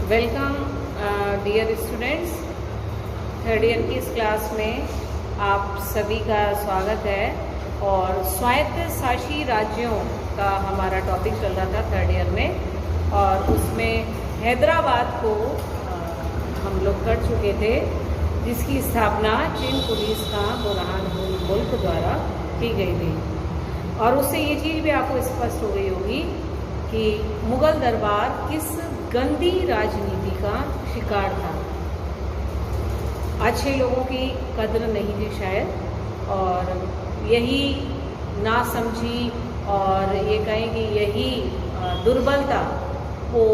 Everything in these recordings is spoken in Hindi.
Welcome dear students. Third year की इस क्लास में आप सभी का स्वागत है। और स्वायत्त शासी राज्यों का हमारा टॉपिक चल रहा था थर्ड ईयर में, और उसमें हैदराबाद को हम लोग कर चुके थे, जिसकी स्थापना चीन पुलिस का बुरहान मुल्क द्वारा की गई थी। और उससे ये चीज़ भी आपको स्पष्ट हो गई होगी कि मुग़ल दरबार किस गंदी राजनीति का शिकार था। अच्छे लोगों की कद्र नहीं थी शायद, और यही नासमझी और ये कहें कि यही दुर्बलता को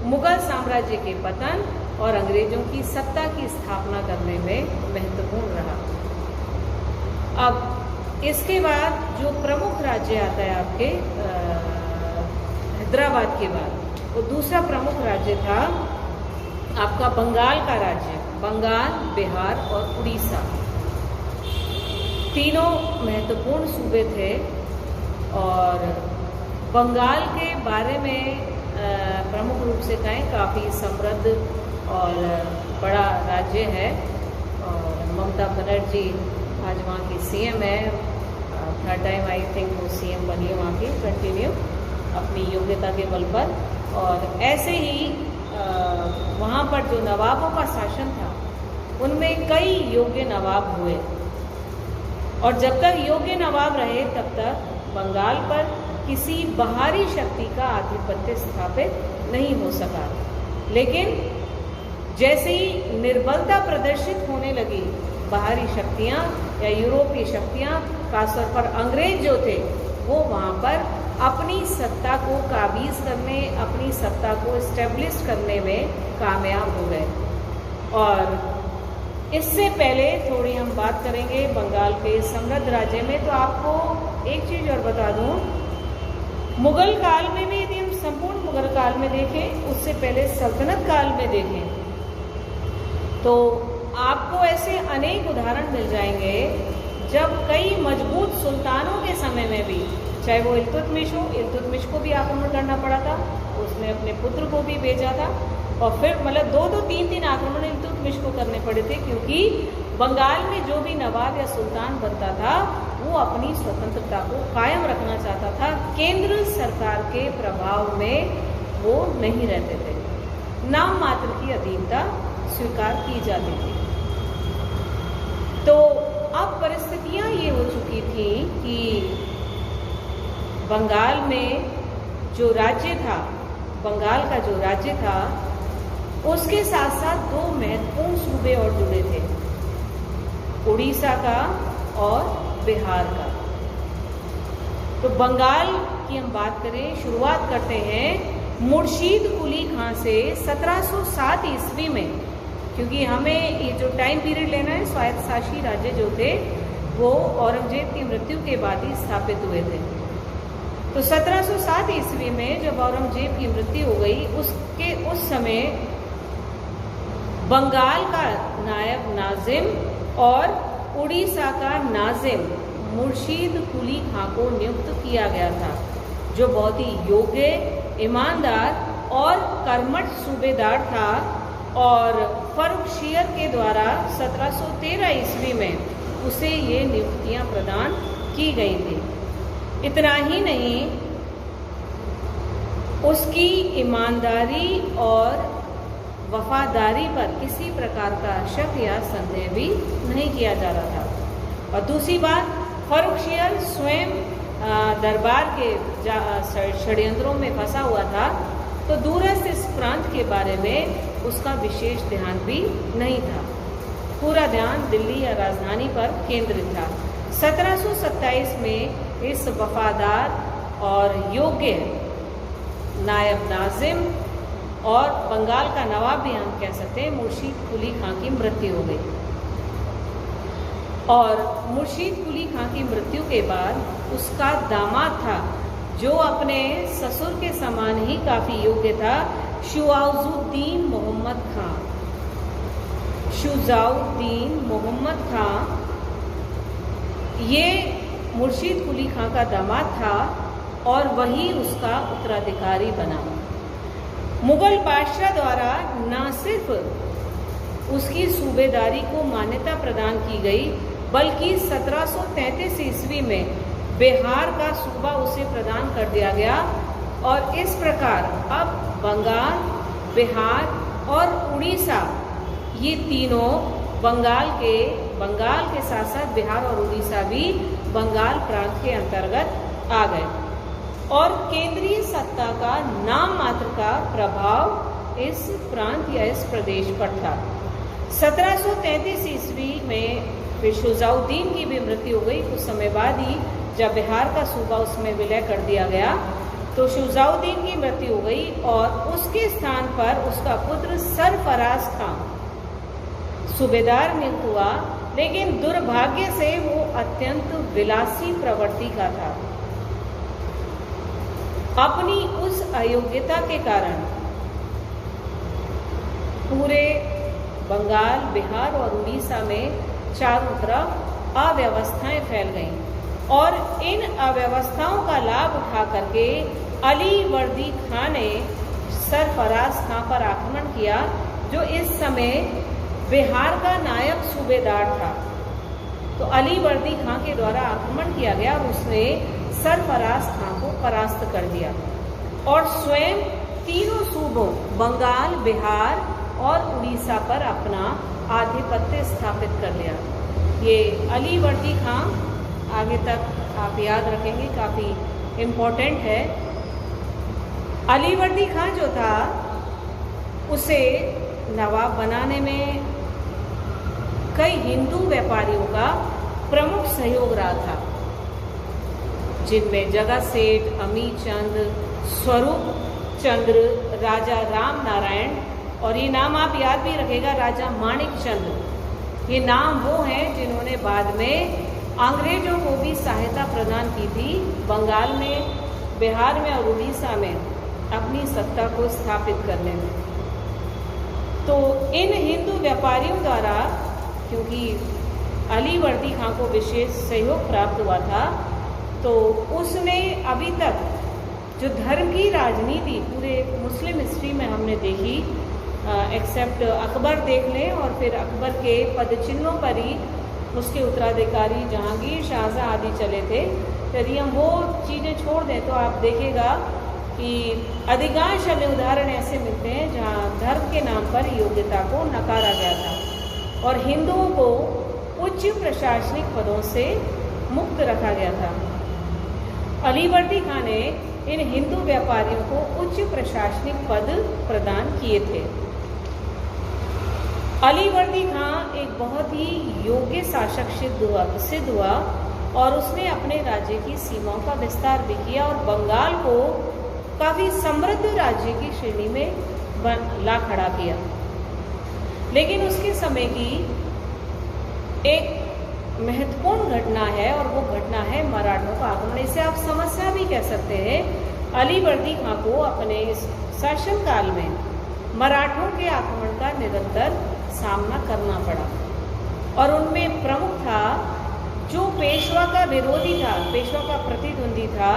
मुग़ल साम्राज्य के पतन और अंग्रेज़ों की सत्ता की स्थापना करने में महत्वपूर्ण रहा। अब इसके बाद जो प्रमुख राज्य आता है आपके हैदराबाद के बाद, वो दूसरा प्रमुख राज्य था आपका बंगाल का राज्य। बंगाल, बिहार और उड़ीसा तीनों महत्वपूर्ण सूबे थे। और बंगाल के बारे में प्रमुख रूप से कहें काफ़ी समृद्ध और बड़ा राज्य है। और ममता बनर्जी आज वहाँ की सीएम है। थर्ड टाइम आई थिंक वो सीएम बनी है वहाँ की, कंटिन्यू अपनी योग्यता के बल पर। और ऐसे ही वहाँ पर जो नवाबों का शासन था, उनमें कई योग्य नवाब हुए। और जब तक योग्य नवाब रहे तब तक बंगाल पर किसी बाहरी शक्ति का आधिपत्य स्थापित नहीं हो सका। लेकिन जैसे ही निर्बलता प्रदर्शित होने लगी, बाहरी शक्तियाँ या यूरोपीय शक्तियाँ, खासतौर पर अंग्रेज जो थे, वो वहाँ पर अपनी सत्ता को काबीज करने, अपनी सत्ता को इस्टेब्लिश करने में कामयाब हो गए। और इससे पहले थोड़ी हम बात करेंगे बंगाल के समृद्ध राज्य में। तो आपको एक चीज़ और बता दूं, मुग़ल काल में भी यदि हम संपूर्ण मुग़ल काल में देखें, उससे पहले सल्तनत काल में देखें, तो आपको ऐसे अनेक उदाहरण मिल जाएंगे जब कई मजबूत सुल्तानों के समय में भी, चाहे वो इल्तुतमिश हो, इल्तुतमिश को भी आक्रमण करना पड़ा था, उसने अपने पुत्र को भी भेजा था। और फिर मतलब दो तीन आक्रमण इल्तुतमिश को करने पड़े थे, क्योंकि बंगाल में जो भी नवाब या सुल्तान बनता था, वो अपनी स्वतंत्रता को कायम रखना चाहता था। केंद्र सरकार के प्रभाव में वो नहीं रहते थे, नाम मात्र की अधीनता स्वीकार की जाती थी। तो अब परिस्थितियां ये हो चुकी थी कि बंगाल में जो राज्य था, बंगाल का जो राज्य था, उसके साथ साथ दो महत्वपूर्ण सूबे और जुड़े थे, उड़ीसा का और बिहार का। तो बंगाल की हम बात करें, शुरुआत करते हैं मुर्शीद कुली खां से 1707 ईस्वी में, क्योंकि हमें ये जो टाइम पीरियड लेना है, स्वायत्त शासी राज्य जो थे वो औरंगजेब की मृत्यु के बाद ही स्थापित हुए थे। तो 1707 ईस्वी में जब औरंगजेब की मृत्यु हो गई, उस समय बंगाल का नायब नाजिम और उड़ीसा का नाजिम मुर्शीद कुली खां को नियुक्त किया गया था, जो बहुत ही योग्य, ईमानदार और कर्मठ सूबेदार था। और फर्रुखशियर के द्वारा 1713 ईस्वी में उसे ये नियुक्तियां प्रदान की गई थी। इतना ही नहीं, उसकी ईमानदारी और वफादारी पर किसी प्रकार का शक या संदेह भी नहीं किया जा रहा था। और दूसरी बात, फर्रुखशियर स्वयं दरबार के षड्यंत्रों में फंसा हुआ था, तो दूरस्थ इस प्रांत के बारे में उसका विशेष ध्यान भी नहीं था। पूरा ध्यान दिल्ली या राजधानी पर केंद्रित था। 1727 में इस वफादार और योग्य नायब नाजिम और बंगाल का नवाब भी हम कह सकते हैं, मुर्शीद कुली खां की मृत्यु हो गई। और मुर्शीद कुली खां की मृत्यु के बाद उसका दामाद था, जो अपने ससुर के समान ही काफ़ी योग्य था, शुजाउद्दीन मोहम्मद खां। शुजाउद्दीन मोहम्मद खां ये मुर्शीद कुली खां का दामाद था और वही उसका उत्तराधिकारी बना। मुगल बादशाह द्वारा न सिर्फ उसकी सूबेदारी को मान्यता प्रदान की गई, बल्कि 1733 ईस्वी में बिहार का सूबा उसे प्रदान कर दिया गया और इस प्रकार अब बंगाल, बिहार और उड़ीसा ये तीनों बंगाल के साथ साथ बिहार और उड़ीसा भी बंगाल प्रांत के अंतर्गत आ गए और केंद्रीय सत्ता का नाम मात्र का प्रभाव इस प्रांत या इस प्रदेश पर था। 1733 ईस्वी में फिर शुजाउद्दीन की भी मृत्यु हो गई। कुछ समय बाद ही जब बिहार का सूबा उसमें विलय कर दिया गया तो शुजाउद्दीन की मृत्यु हो गई और उसके स्थान पर उसका पुत्र सरफराज खां सूबेदार नियुक्त हुआ, लेकिन दुर्भाग्य से वो अत्यंत विलासी प्रवृत्ति का था। अपनी उस अयोग्यता के कारण पूरे बंगाल, बिहार और उड़ीसा में चारों तरफ अव्यवस्थाएं फैल गईं और इन अव्यवस्थाओं का लाभ उठा करके अली वर्दी खां ने सरफराज खां पर आक्रमण किया, जो इस समय बिहार का नायब सूबेदार था। तो अली वर्दी खां के द्वारा आक्रमण किया गया और उसने सरफराज खां को परास्त कर दिया और स्वयं तीनों सूबों बंगाल, बिहार और उड़ीसा पर अपना आधिपत्य स्थापित कर लिया। ये अली वर्दी खां आगे तक आप याद रखेंगे, काफ़ी इम्पोर्टेंट है। अली वर्दी खां जो था उसे नवाब बनाने में कई हिंदू व्यापारियों का प्रमुख सहयोग रहा था, जिनमें जगह सेठ, अमीर चंद, स्वरूप चंद्र, राजा राम नारायण और ये नाम आप याद भी रखेगा, राजा माणिक चंद। ये नाम वो हैं जिन्होंने बाद में अंग्रेजों को भी सहायता प्रदान की थी बंगाल में, बिहार में और उड़ीसा में अपनी सत्ता को स्थापित करने में। तो इन हिंदू व्यापारियों द्वारा, क्योंकि अली वर्दी खां को विशेष सहयोग प्राप्त हुआ था, तो उसने अभी तक जो धर्म की राजनीति पूरे मुस्लिम हिस्ट्री में हमने देखी, एक्सेप्ट अकबर देख लें और फिर अकबर के पदचिन्हों पर ही उसके उत्तराधिकारी जहांगीर, शाहजहां आदि चले थे। यदि हम वो चीज़ें छोड़ दें तो आप देखेगा कि अधिकांश हमें उदाहरण ऐसे मिलते हैं जहाँ धर्म के नाम पर योग्यता को नकारा गया था और हिंदुओं को उच्च प्रशासनिक पदों से मुक्त रखा गया था। अली वर्दी खां ने इन हिंदू व्यापारियों को उच्च प्रशासनिक पद प्रदान किए थे। अली वर्दी खां एक बहुत ही योग्य शासक सिद्ध हुआ और उसने अपने राज्य की सीमाओं का विस्तार भी किया और बंगाल को काफ़ी समृद्ध राज्य की श्रेणी में ला खड़ा किया। लेकिन उसके समय की एक महत्वपूर्ण घटना है और वो घटना है मराठों का आक्रमण। इसे आप समस्या भी कह सकते हैं। अली वर्दी खां को अपने इस शासनकाल में मराठों के आक्रमण का निरंतर सामना करना पड़ा और उनमें प्रमुख था, जो पेशवा का विरोधी था, पेशवा का प्रतिद्वंदी था,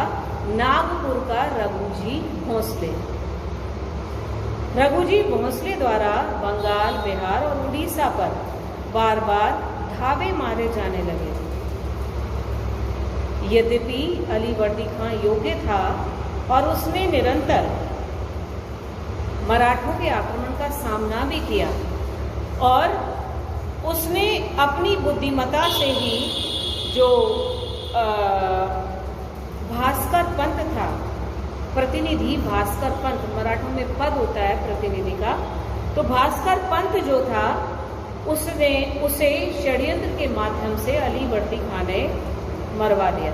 नागपुर का रघुजी भोंसले। रघुजी भोंसले द्वारा बंगाल, बिहार और उड़ीसा पर बार बार धावे मारे जाने लगे। यद्यपि अली वर्दी खां योग्य था और उसने निरंतर मराठों के आक्रमण का सामना भी किया और उसने अपनी बुद्धिमत्ता से ही जो भास्कर पंथ था, प्रतिनिधि भास्कर पंथ, मराठों में पद होता है प्रतिनिधि का, तो भास्कर पंथ जो था उसने उसे षड्यंत्र के माध्यम से अली वर्दी खां ने मरवा दिया।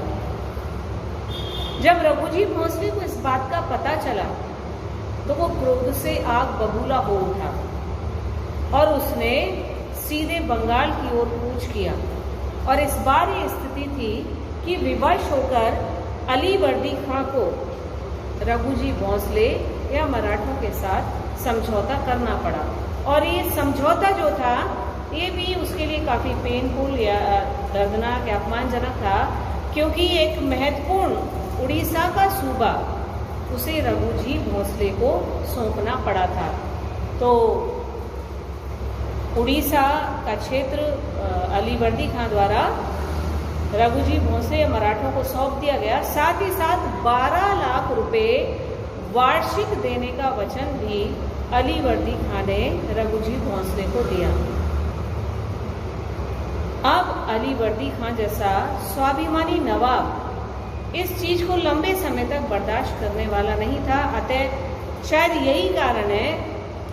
जब रघुजी भोंसले को इस बात का पता चला तो वो क्रोध से आग बबूला हो उठा और उसने सीधे बंगाल की ओर कूच किया और इस बार ये स्थिति थी कि विवश होकर अली वर्दी खां को रघुजी भोंसले या मराठों के साथ समझौता करना पड़ा और ये समझौता जो था ये भी उसके लिए काफ़ी पेनफुल या दर्दनाक या अपमानजनक था, क्योंकि एक महत्वपूर्ण उड़ीसा का सूबा उसे रघुजी भोंसले को सौंपना पड़ा था। तो उड़ीसा का क्षेत्र अलीवर्दी खां द्वारा रघुजी भोंसले मराठों को सौंप दिया गया। साथ ही साथ 12 लाख रुपए वार्षिक देने का वचन भी अलीवर्दी खां ने रघुजी भोंसले को दिया। अब अलीवर्दी खां जैसा स्वाभिमानी नवाब इस चीज को लंबे समय तक बर्दाश्त करने वाला नहीं था। अतः शायद यही कारण है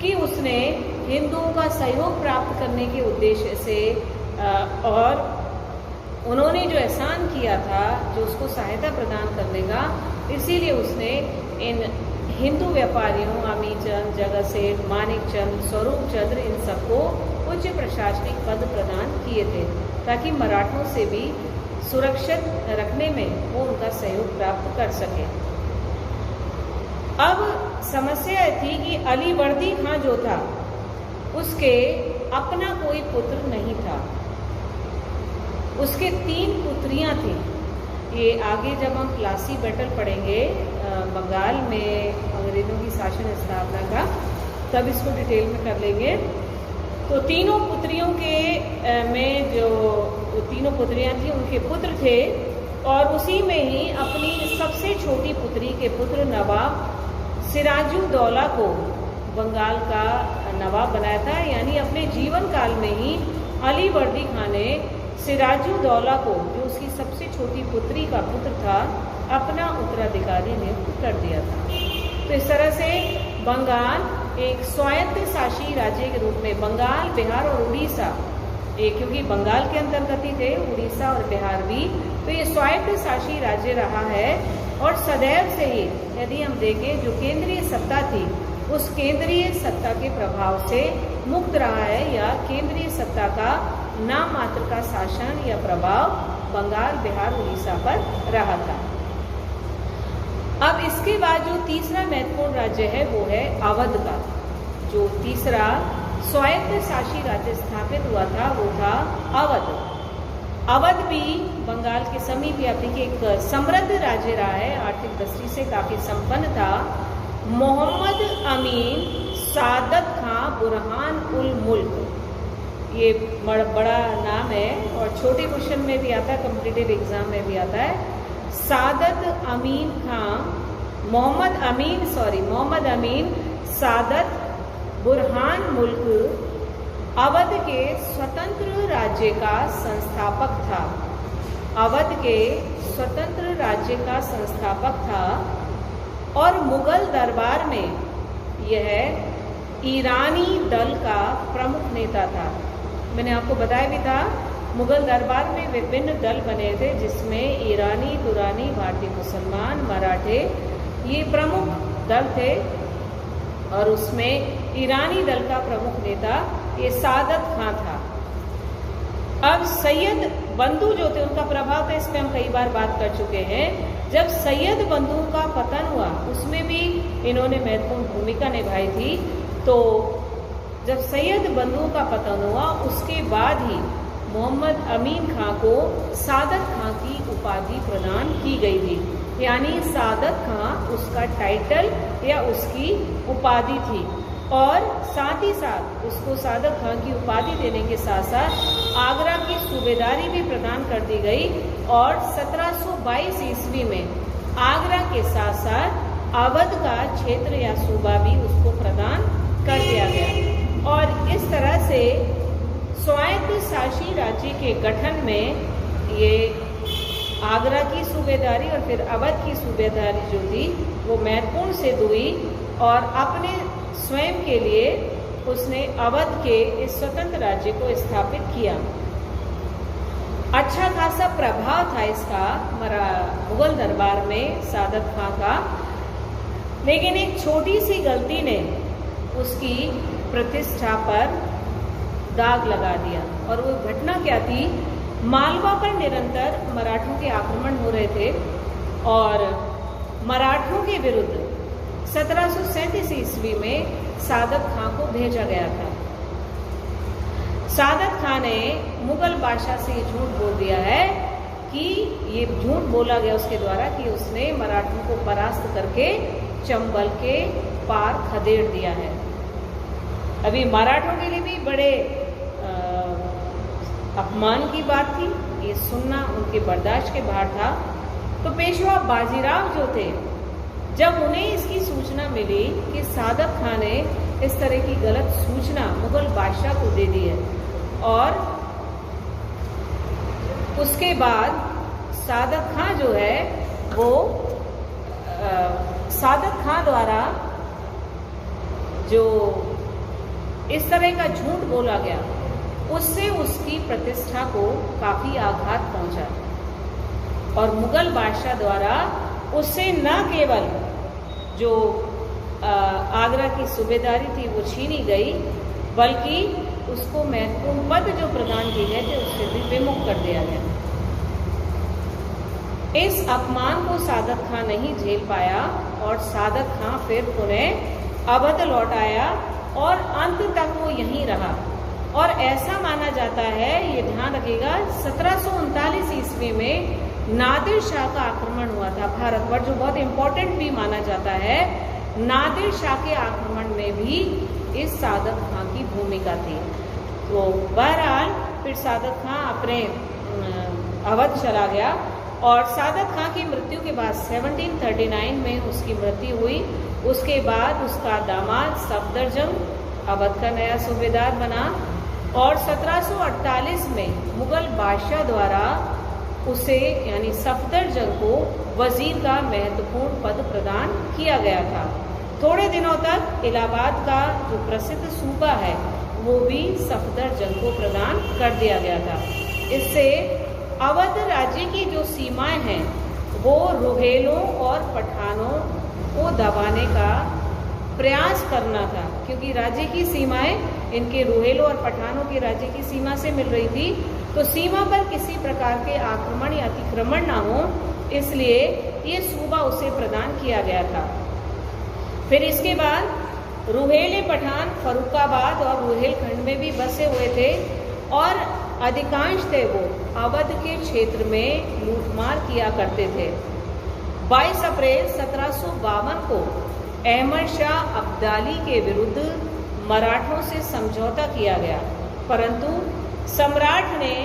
कि उसने हिंदुओं का सहयोग प्राप्त करने के उद्देश्य से और उन्होंने जो एहसान किया था, जो उसको सहायता प्रदान करने का, इसीलिए उसने इन हिंदू व्यापारियों अमीचंद, जगत सेठ, मानिकचंद, स्वरूप चंद्र, इन सबको उच्च प्रशासनिक पद प्रदान किए थे ताकि मराठों से भी सुरक्षित रखने में वो उनका सहयोग प्राप्त कर सके। अब समस्या थी कि अलीवर्दी खां जो था उसके अपना कोई पुत्र नहीं था, उसके 3 पुत्रियां थी। ये आगे जब हम प्लासी बैटल पढ़ेंगे बंगाल में अंग्रेजों की शासन स्थापना का, तब इसको डिटेल में कर लेंगे। तो तीनों पुत्रियों के में जो तीनों पुत्रियां थी उनके पुत्र थे और उसी में ही अपनी सबसे छोटी पुत्री के पुत्र नवाब सिराजुद्दौला को बंगाल का नवाब बनाया था। यानी अपने जीवन काल में ही अलीवर्दी खां ने सिराजुद्दौला को, जो उसकी सबसे छोटी पुत्री का पुत्र था, अपना उत्तराधिकारी नियुक्त कर दिया था। तो इस तरह से बंगाल एक स्वायत्त शासी राज्य के रूप में, बंगाल, बिहार और उड़ीसा, क्योंकि बंगाल के अंतर्गत ही थे उड़ीसा और बिहार भी, तो ये स्वायत्त शासी राज्य रहा है। और सदैव से ही यदि हम देखें जो केंद्रीय सत्ता थी, उस केंद्रीय सत्ता के प्रभाव से मुक्त रहा है, या केंद्रीय सत्ता का नाम मात्र का शासन या प्रभाव बंगाल, बिहार, उड़ीसा पर रहा था। अब इसके बाद जो तीसरा महत्वपूर्ण राज्य है वो है अवध का। जो तीसरा स्वायत्त शासी राज्य स्थापित हुआ था वो था अवध। अवध भी बंगाल के समीप या फिर एक समृद्ध राज्य रहा है, आर्थिक दृष्टि से काफी संपन्न था। मोहम्मद अमीन सादत खां बुरहान उल मुल्क, ये बड़ा नाम है और छोटे क्वेश्चन में भी आता है, कॉम्पिटिटिव एग्जाम में भी आता है। सादत अमीन खां, मोहम्मद अमीन सादत बुरहान मुल्क अवध के स्वतंत्र राज्य का संस्थापक था। अवध के स्वतंत्र राज्य का संस्थापक था और मुगल दरबार में यह ईरानी दल का प्रमुख नेता था। मैंने आपको बताया भी था, मुगल दरबार में विभिन्न दल बने थे, जिसमें ईरानी, दुरानी, भारतीय मुसलमान, मराठे, ये प्रमुख दल थे। और उसमें ईरानी दल का प्रमुख नेता ये सादत खां था। अब सैयद बंधु जो थे, उनका प्रभाव था, इस पर हम कई बार बात कर चुके हैं। जब सैयद बंधु का पतन हुआ, उसमें भी इन्होंने महत्वपूर्ण भूमिका निभाई थी। तो जब सैयद बंधु का पतन हुआ, उसके बाद ही मोहम्मद अमीन खां को सादत खां की उपाधि प्रदान की गई थी। यानी सादत खां उसका टाइटल या उसकी उपाधि थी। और साथ ही साथ उसको सादत खां की उपाधि देने के साथ साथ आगरा की सूबेदारी भी प्रदान कर दी गई। और 1722 ईस्वी में आगरा के साथ साथ अवध का क्षेत्र या सूबा भी उसको प्रदान कर दिया गया। और इस तरह से स्वायत्त शासी राज्य के गठन में ये आगरा की सूबेदारी और फिर अवध की सूबेदारी जो थी वो महत्वपूर्ण सिद्ध हुई। और अपने स्वयं के लिए उसने अवध के इस स्वतंत्र राज्य को स्थापित किया। अच्छा खासा प्रभाव था इसका मुगल दरबार में सादत खां का। लेकिन एक छोटी सी गलती ने उसकी प्रतिष्ठा पर दाग लगा दिया। और वो घटना क्या थी? मालवा पर निरंतर मराठों के आक्रमण हो रहे थे और मराठों के विरुद्ध 1737 ईस्वी में सादत खां को भेजा गया था। सादत खां ने मुगल बादशाह से ये झूठ बोल दिया है कि ये झूठ बोला गया उसके द्वारा कि उसने मराठों को परास्त करके चंबल के पार खदेड़ दिया है। अभी मराठों के लिए भी बड़े अपमान की बात थी, ये सुनना उनके बर्दाश्त के बाहर था। तो पेशवा बाजीराव जो थे, जब उन्हें इसकी सूचना मिली कि सादत खां ने इस तरह की गलत सूचना मुगल बादशाह को दे दी है, और उसके बाद सादत खां जो है वो सादत खां द्वारा जो इस तरह का झूठ बोला गया, उससे उसकी प्रतिष्ठा को काफ़ी आघात पहुंचा, और मुगल बादशाह द्वारा उससे न केवल जो आगरा की सूबेदारी थी वो छीनी गई, बल्कि उसको महत्वपूर्ण पद जो प्रदान किए गए थे उससे भी विमुख कर दिया गया। इस अपमान को सादत खां नहीं झेल पाया, और सादत खां फिर पुनः अवध लौट आया, और अंत तक वो यहीं रहा। और ऐसा माना जाता है, ये ध्यान रखिएगा, 1739 ईस्वी में नादिर शाह का आक्रमण हुआ था भारत पर, जो बहुत इम्पोर्टेंट भी माना जाता है। नादिर शाह के आक्रमण में भी इस सादत खां की भूमिका थी। तो बहरहाल फिर सादत खां अपने अवध चला गया, और सादत खां की मृत्यु के बाद 1739 में उसकी मृत्यु हुई। उसके बाद उसका दामाद सफदरजंग अवध का नया सूबेदार बना, और 1748 में मुगल बादशाह द्वारा उसे यानी सफदरजंग को वजीर का महत्वपूर्ण पद प्रदान किया गया था। थोड़े दिनों तक इलाहाबाद का जो प्रसिद्ध सूबा है वो भी सफदरजंग को प्रदान कर दिया गया था। इससे अवध राज्य की जो सीमाएं हैं वो रुहेलों और पठानों को दबाने का प्रयास करना था, क्योंकि राज्य की सीमाएं इनके रुहेलों और पठानों के राज्य की सीमा से मिल रही थी। तो सीमा पर किसी प्रकार के आक्रमण या अतिक्रमण ना हो, इसलिए ये सूबा उसे प्रदान किया गया था। फिर इसके बाद रुहेले पठान फर्रुखाबाद और रुहेलखंड में भी बसे हुए थे, और अधिकांश थे वो अवध के क्षेत्र में लूटमार किया करते थे। 22 अप्रैल 1752 को अहमद शाह अब्दाली के विरुद्ध मराठों से समझौता किया गया, परंतु सम्राट ने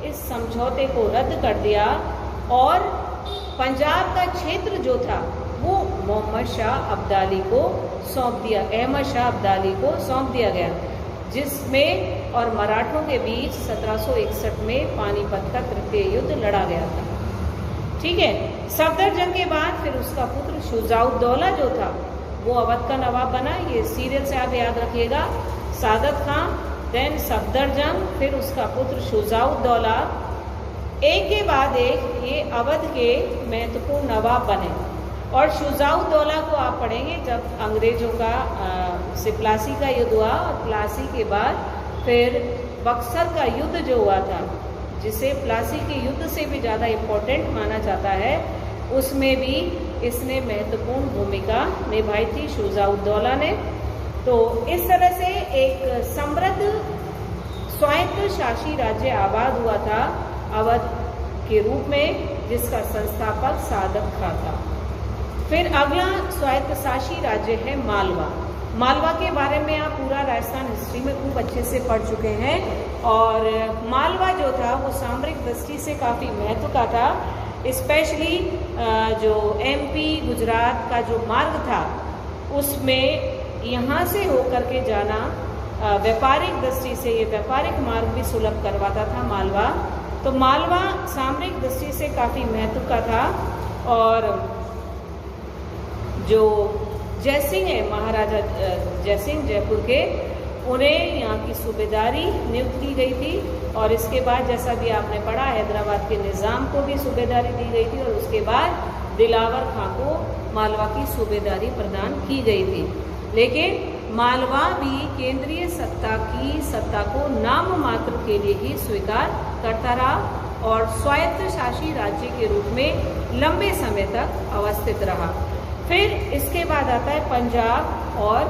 इस समझौते को रद्द कर दिया, और पंजाब का क्षेत्र जो था वो मोहम्मद शाह अब्दाली को सौंप दिया, अहमद शाह अब्दाली को सौंप दिया गया, जिसमें और मराठों के बीच 1761 में पानीपत का तृतीय युद्ध लड़ा गया था। ठीक है। सफदरजंग के बाद फिर उसका पुत्र शुजाउद्दौला जो था वो अवध का नवाब बना। ये सीरियल से आप याद रखिएगा, सादत खां, देन सफदरजंग, फिर उसका पुत्र शुजाउद्दौला, एक के बाद एक ये अवध के महत्वपूर्ण नवाब बने। और शुजाउद्दौला को आप पढ़ेंगे जब अंग्रेजों का से प्लासी का युद्ध हुआ, और प्लासी के बाद फिर बक्सर का युद्ध जो हुआ था, जिसे प्लासी के युद्ध से भी ज़्यादा इम्पोर्टेंट माना जाता है, उसमें भी इसने महत्वपूर्ण भूमिका निभाई थी शुजाउद्दौला ने। तो इस तरह से एक समृद्ध स्वायत्त शासी राज्य आबाद हुआ था अवध के रूप में, जिसका संस्थापक सादत खां था। फिर अगला स्वायत्त शासी राज्य है मालवा। मालवा के बारे में आप पूरा राजस्थान हिस्ट्री में खूब अच्छे से पढ़ चुके हैं, और मालवा जो था वो सामरिक दृष्टि से काफ़ी महत्व का था। स्पेशली जो एमपी गुजरात का जो मार्ग था उसमें यहाँ से होकर के जाना व्यापारिक दृष्टि से, ये व्यापारिक मार्ग भी सुलभ करवाता था मालवा। तो मालवा सामरिक दृष्टि से काफ़ी महत्व का था। और जो जयसिंह है, महाराजा जयसिंह जयपुर के, उन्हें यहाँ की सूबेदारी नियुक्त की गई थी। और इसके बाद जैसा भी आपने पढ़ा, हैदराबाद के निज़ाम को भी सूबेदारी दी गई थी, और उसके बाद दिलावर खां को मालवा की सूबेदारी प्रदान की गई थी। लेकिन मालवा भी केंद्रीय सत्ता को नाम मात्र के लिए ही स्वीकार करता रहा और स्वायत्त शासी राज्य के रूप में लंबे समय तक अवस्थित रहा। फिर इसके बाद आता है पंजाब और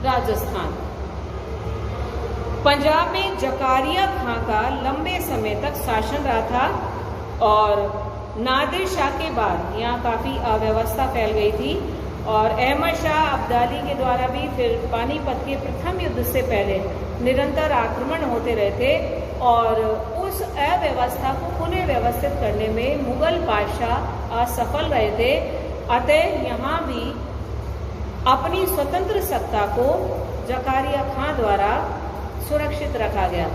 राजस्थान। पंजाब में जकारिया खां का लंबे समय तक शासन रहा था, और नादिर शाह के बाद यहाँ काफ़ी अव्यवस्था फैल गई थी। और अहमद शाह अब्दाली के द्वारा भी फिर पानीपत के प्रथम युद्ध से पहले निरंतर आक्रमण होते रहे थे और उस अव्यवस्था को पुनः व्यवस्थित करने में मुगल बादशाह असफल रहे थे। अतः यहाँ भी अपनी स्वतंत्र सत्ता को जकारिया खां द्वारा सुरक्षित रखा गया,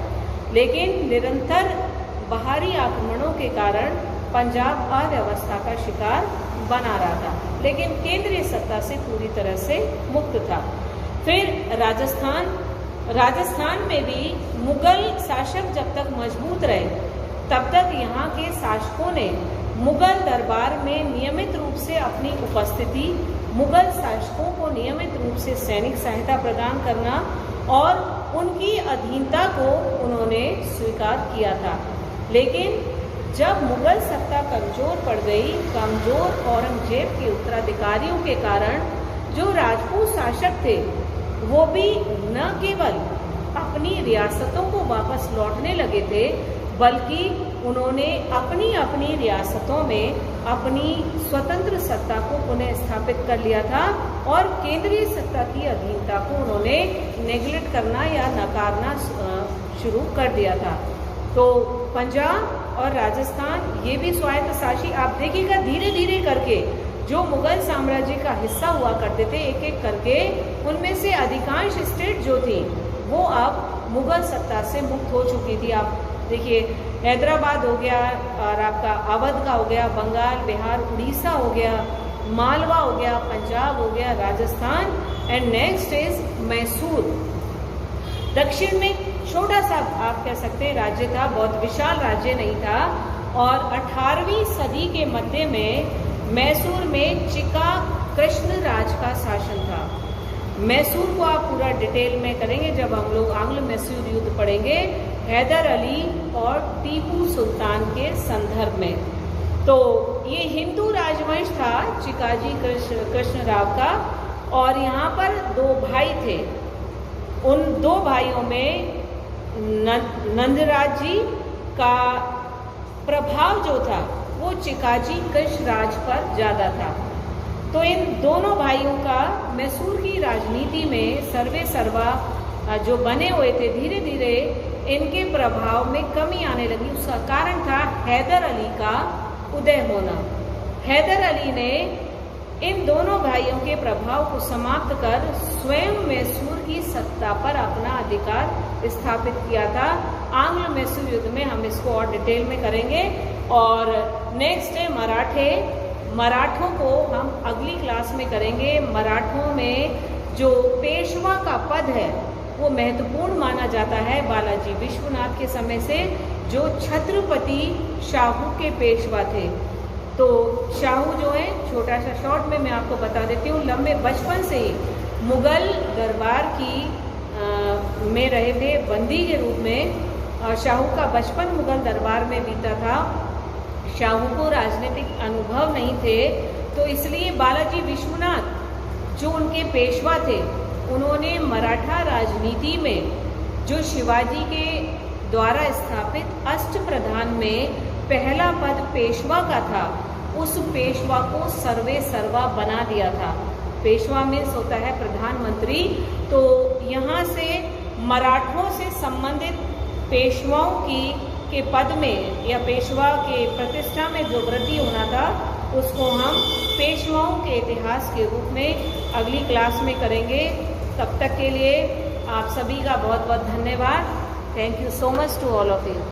लेकिन निरंतर बाहरी आक्रमणों के कारण पंजाब अव्यवस्था का शिकार बना रहा था, लेकिन केंद्रीय सत्ता से पूरी तरह से मुक्त था। फिर राजस्थान में भी मुगल शासक जब तक मजबूत रहे तब तक यहाँ के शासकों ने मुगल दरबार में नियमित रूप से अपनी उपस्थिति, मुगल शासकों को नियमित रूप से सैनिक सहायता प्रदान करना और उनकी अधीनता को उन्होंने स्वीकार किया था। लेकिन जब मुगल सत्ता कमजोर पड़ गई, कमजोर औरंगजेब के उत्तराधिकारियों के कारण जो राजपूत शासक थे वो भी न केवल अपनी रियासतों को वापस लौटने लगे थे, बल्कि उन्होंने अपनी अपनी रियासतों में अपनी स्वतंत्र सत्ता को पुनः स्थापित कर लिया था और केंद्रीय सत्ता की अधीनता को उन्होंने नेग्लेक्ट करना या नकारना शुरू कर दिया था। तो पंजाब और राजस्थान ये भी स्वायत्त शासी, आप देखिएगा धीरे धीरे करके जो मुगल साम्राज्य का हिस्सा हुआ करते थे एक एक करके, उनमें से अधिकांश स्टेट जो थी वो अब मुगल सत्ता से मुक्त हो चुकी थी। आप देखिए हैदराबाद हो गया और आपका अवध का हो गया, बंगाल, बिहार, उड़ीसा हो गया, मालवा हो गया, पंजाब हो गया, Rajasthan and next is Mysore. दक्षिण में छोटा सा आप कह सकते हैं राज्य था, बहुत विशाल राज्य नहीं था। और 18वीं सदी के मध्य में मैसूर में चिका कृष्ण राज का शासन था। मैसूर को आप पूरा डिटेल में करेंगे जब हम लोग आंग्ल मैसूर युद्ध पढ़ेंगे हैदर अली और टीपू सुल्तान के संदर्भ में। तो ये हिंदू राजवंश था चिकाजी कृष्ण राव का, और यहाँ पर दो भाई थे। उन दो भाइयों में नंदराज जी का प्रभाव जो था वो चिकाजी कृष्ण राज पर ज़्यादा था। तो इन दोनों भाइयों का मैसूर की राजनीति में सर्वे सर्वा जो बने हुए थे, धीरे धीरे इनके प्रभाव में कमी आने लगी। उसका कारण था हैदर अली का उदय होना। हैदर अली ने इन दोनों भाइयों के प्रभाव को समाप्त कर स्वयं मैसूर की सत्ता पर अपना अधिकार स्थापित किया था। आंग्ल मैसूर युद्ध में हम इसको और डिटेल में करेंगे। और नेक्स्ट है मराठे। मराठों को हम अगली क्लास में करेंगे। मराठों में जो पेशवा का पद है वो महत्वपूर्ण माना जाता है बालाजी विश्वनाथ के समय से, जो छत्रपति शाहू के पेशवा थे। तो शाहू जो है, छोटा सा शॉर्ट में मैं आपको बता देती हूँ, लंबे बचपन से ही मुगल दरबार की में रहे थे बंदी के रूप में। शाहू का बचपन मुगल दरबार में बीता था। शाहू को राजनीतिक अनुभव नहीं थे, तो इसलिए बालाजी विश्वनाथ जो उनके पेशवा थे, उन्होंने मराठा राजनीति में जो शिवाजी के द्वारा स्थापित अष्टप्रधान में पहला पद पेशवा का था, उस पेशवा को सर्वे सर्वा बना दिया था। पेशवा में होता है प्रधानमंत्री। तो यहाँ से मराठों से संबंधित पेशवाओं के पद में या पेशवा के प्रतिष्ठा में जो वृद्धि होना था, उसको हम पेशवाओं के इतिहास के रूप में अगली क्लास में करेंगे। तब तक के लिए आप सभी का बहुत बहुत धन्यवाद। Thank you so much to all of you.